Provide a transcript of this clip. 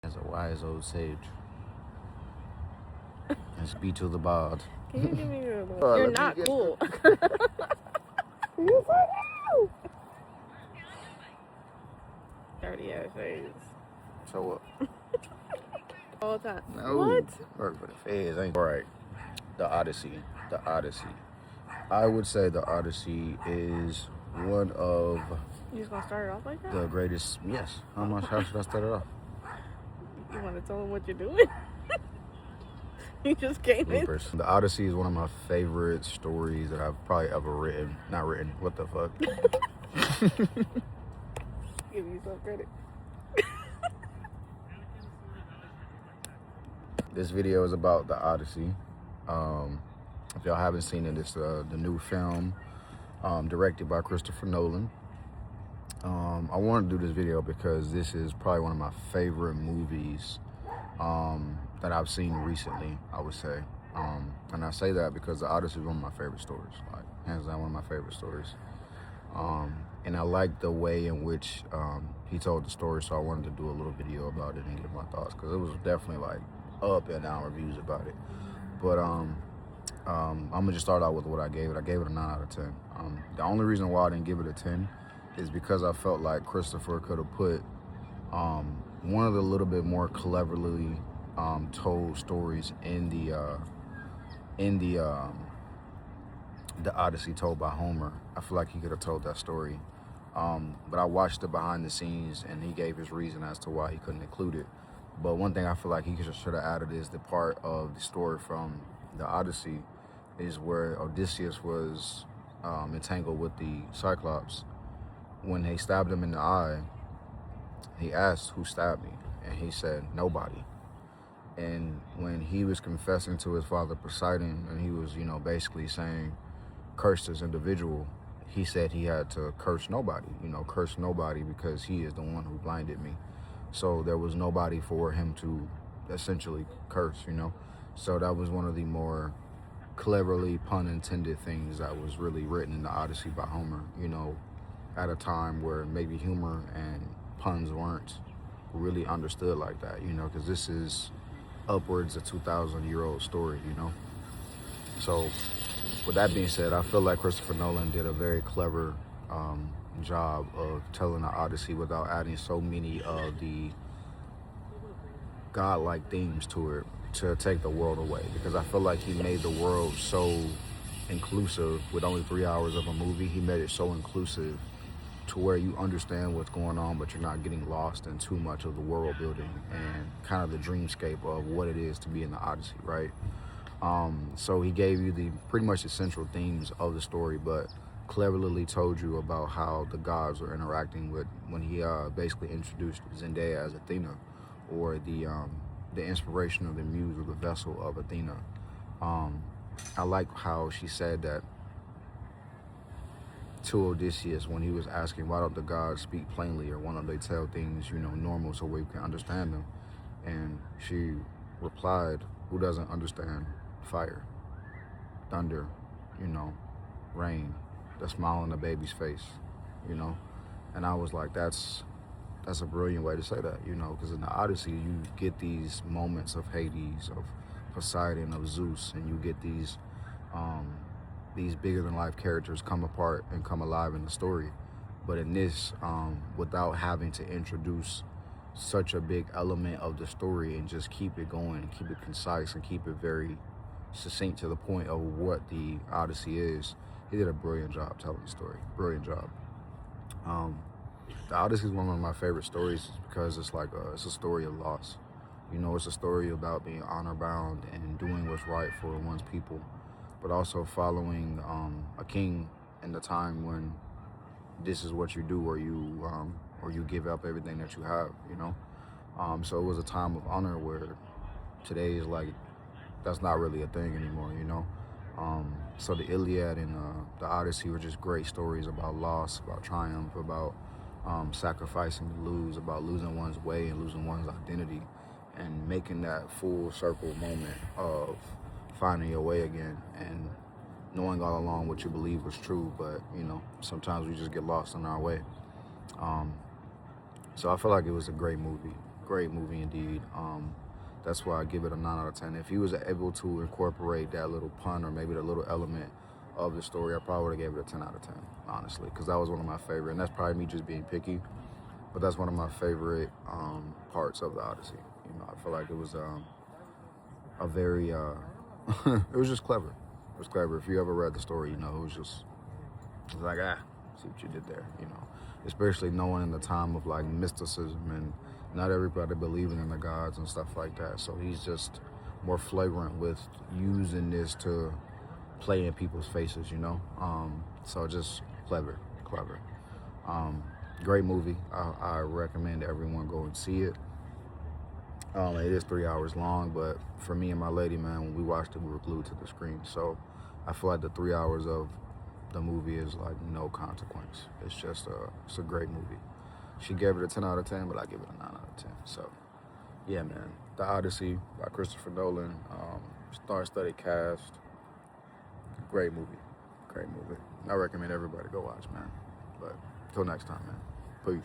As a wise old sage. Let's be to the bod. Can you give me your Oh, You're let me not get cool. Yes, I am. Dirty ass face. So what? All the time. No. What? Work for the feds, ain't. All right. The Odyssey. The Odyssey. I would say the Odyssey is one of You just gonna start it off like that? the greatest. Yes. How should I start it off? You want to tell them what you're doing? You just came in. Bloopers. The Odyssey is one of my favorite stories that I've probably ever written. Not written. What the fuck? Give you some credit. This video is about the Odyssey. If y'all haven't seen it, it's the new film directed by Christopher Nolan. I wanted to do this video because this is probably one of my favorite movies that I've seen recently, I would say. And I say that because the Odyssey is one of my favorite stories, like hands down one of my favorite stories. And I like the way in which he told the story, so I wanted to do a little video about it and give my thoughts, because it was definitely like up and down reviews about it. But I'm gonna just start out with what I gave it. I gave it a 9 out of 10. The only reason why I didn't give it a 10 is because I felt like Christopher could have put one of the little bit more cleverly told stories in the Odyssey told by Homer. I feel like he could have told that story. But I watched the behind the scenes and he gave his reason as to why he couldn't include it. But one thing I feel like he should have added is the part of the story from the Odyssey is where Odysseus was entangled with the Cyclops. When they stabbed him in the eye, he asked, "Who stabbed me?" And he said, "Nobody." And when he was confessing to his father Poseidon, and he was, basically saying, "Curse this individual," he said he had to curse nobody, curse nobody because he is the one who blinded me. So there was nobody for him to essentially curse, So that was one of the more cleverly pun intended things that was really written in the Odyssey by Homer, at a time where maybe humor and puns weren't really understood like that, because this is upwards of 2,000-year-old story, So with that being said, I feel like Christopher Nolan did a very clever job of telling the Odyssey without adding so many of the godlike themes to it to take the world away, because I feel like he made the world so inclusive. With only 3 hours of a movie, he made it so inclusive to where you understand what's going on, but you're not getting lost in too much of the world building and kind of the dreamscape of what it is to be in the Odyssey, right? So he gave you the pretty much the central themes of the story, but cleverly told you about how the gods are interacting with when he basically introduced Zendaya as Athena, or the inspiration of the muse or the vessel of Athena. I like how she said that to Odysseus when he was asking, why don't the gods speak plainly, or why don't they tell things, normal so we can understand them? And she replied, who doesn't understand fire, thunder, rain, the smile on the baby's face, And I was like, that's a brilliant way to say that, because in the Odyssey, you get these moments of Hades, of Poseidon, of Zeus, and you get these bigger than life characters come apart and come alive in the story. But in this, without having to introduce such a big element of the story and just keep it going and keep it concise and keep it very succinct to the point of what the Odyssey is, he did a brilliant job telling the story. Brilliant job. The Odyssey is one of my favorite stories because it's like it's a story of loss. It's a story about being honor bound and doing what's right for one's people, but also following a king in the time when this is what you do, or you give up everything that you have, So it was a time of honor where today is like, that's not really a thing anymore, So the Iliad and the Odyssey were just great stories about loss, about triumph, about sacrificing to lose, about losing one's way and losing one's identity, and making that full circle moment of finding your way again and knowing all along what you believe was true, but sometimes we just get lost on our way. So I feel like it was a great movie. great movie indeed. That's why I give it a 9 out of 10. If he was able to incorporate that little pun or maybe the little element of the story, I probably would have gave it a 10 out of 10, honestly, because that was one of my favorite, and that's probably me just being picky, but that's one of my favorite parts of the Odyssey. You know, I feel like it was a very, it was just clever. It was clever. If you ever read the story, you know, it was like, see what you did there, you know, especially knowing in the time of like mysticism and not everybody believing in the gods and stuff like that. So he's just more flagrant with using this to play in people's faces, you know. So just clever. Great movie. I recommend everyone go and see it. It is 3 hours long, but for me and my lady, man, when we watched it, we were glued to the screen. So I feel like the 3 hours of the movie is like no consequence. It's just it's a great movie. She gave it a 10 out of 10, but I give it a 9 out of 10. So yeah, man, The Odyssey by Christopher Nolan, star-studded cast, great movie. I recommend everybody go watch, man. But until next time, man, peace.